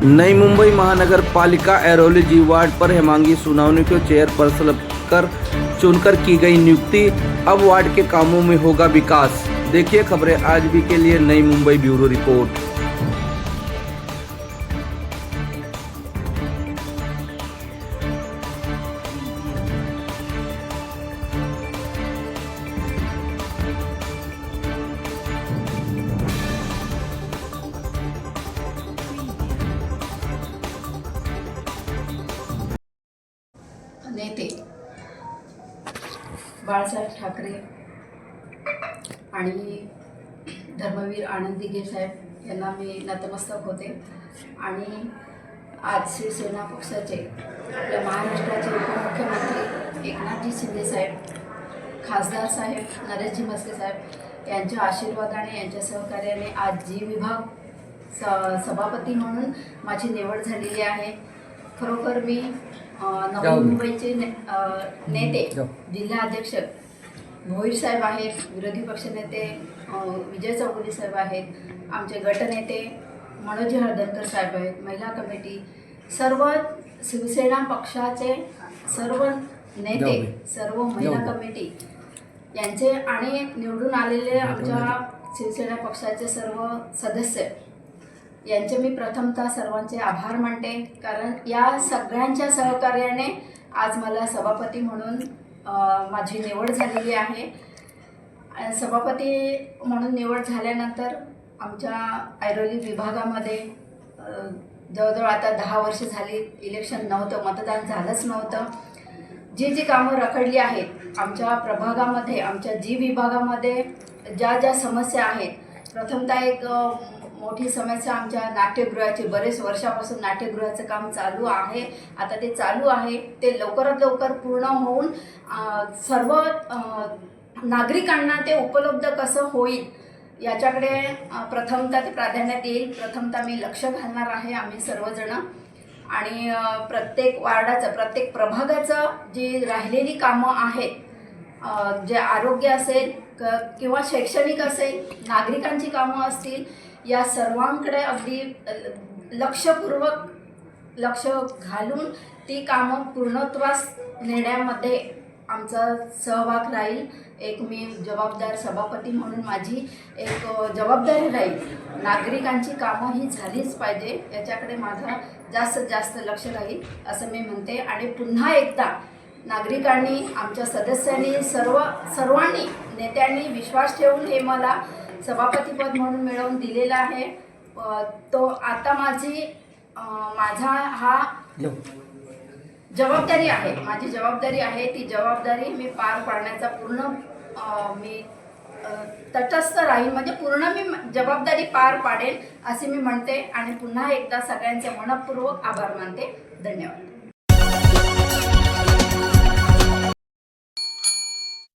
नई मुंबई महानगर पालिका ऐरोली जी वार्ड पर हेमांगी सोनावनी को चेयरपर्सन कर चुनकर की गई नियुक्ति। अब वार्ड के कामों में होगा विकास। देखिए खबरें आज भी के लिए नई मुंबई ब्यूरो रिपोर्ट। नेते बाळासाहेब ठाकरे आणि धर्मवीर आनंद दिघे साहेब यांना मी नतमस्तक होते। आणि आज शिवसेना पक्षाचे आपल्या महाराष्ट्राचे उपमुख्यमंत्री एकनाथजी शिंदे साहेब, खासदार साहेब नरेशजी म्हस्के साहेब यांच्या आशीर्वादाने, यांच्या सहकार्याने आज जी विभाग सभापती म्हणून माझी निवड झालेली आहे। खरोखर मी नवी मुंबईचे नेते जिल्हा अध्यक्ष भोईर साहेब आहेत, विरोधी पक्षनेते विजय चौगुले साहेब आहेत, आमचे गटनेते मनोजी हळदणकर साहेब आहेत, महिला कमिटी, सर्व शिवसेना पक्षाचे सर्व नेते, सर्व महिला कमिटी यांचे आणि निवडून आलेले आमच्या शिवसेना पक्षाचे सर्व सदस्य यांचे मी प्रथमतः सर्वांचे आभार मानते। कारण या सगळ्यांच्या सहकार्याने आज मला सभापती म्हणून माझी निवड झालेली आहे। सभापती म्हणून निवड झाल्यानंतर आमच्या ऐरोली विभागामध्ये जवळजवळ आता 10 वर्ष झाली इलेक्शन नव्हतं, मतदान झालंच नव्हतं। जी कामं रखडली आहेत आमच्या प्रभागामध्ये, आमच्या जी विभागामध्ये ज्या समस्या आहेत, प्रथमतः एक मोठी समस्या आमच्या नाट्यगृहाची, बरेच वर्षापासून नाट्यगृहाचं काम चालू आहे। आता ते चालू आहे, ते लवकरात लवकर पूर्ण होऊन सर्व नागरिकांना ते उपलब्ध कसं होईल याच्याकडे प्रथमतः ते प्राधान्यात येईल। प्रथमतः मी लक्ष घालणार आहे, आम्ही सर्वजण। आणि प्रत्येक वार्डाचं, प्रत्येक प्रभागाचं जी राहिलेली कामं आहेत, जे आरोग्य असेल किंवा शैक्षणिक असेल, नागरिकांची कामं असतील, या सर्वांकडे अगदी लक्षपूर्वक लक्ष घालून ती कामं पूर्णत्वास नेण्यामध्ये आमचा सहभाग राहील। एक मी जबाबदार सभापती म्हणून माझी एक जबाबदारी राहील, नागरिकांची कामं ही झालीच पाहिजे याच्याकडे माझा जास्तीत जास्त लक्ष राहील असं मी म्हणते। आणि पुन्हा एकदा नागरिकांनी, आमच्या सदस्यांनी, सर्वांनी, नेत्यांनी विश्वास ठेवून हे मला सभापतीपद म्हणून मिळवून दिलेला आहे। तो आता माझा हा जबाबदारी आहे, माझी जबाबदारी आहे। ती जबाबदारी मी पार पाडण्याचा पूर्ण मी तटस्थ राहील, म्हणजे पूर्ण मी जबाबदारी पार पाडेल असे मी म्हणते। आणि पुन्हा एकदा सगळ्यांचे मनपूर्वक आभार मानते। धन्यवाद।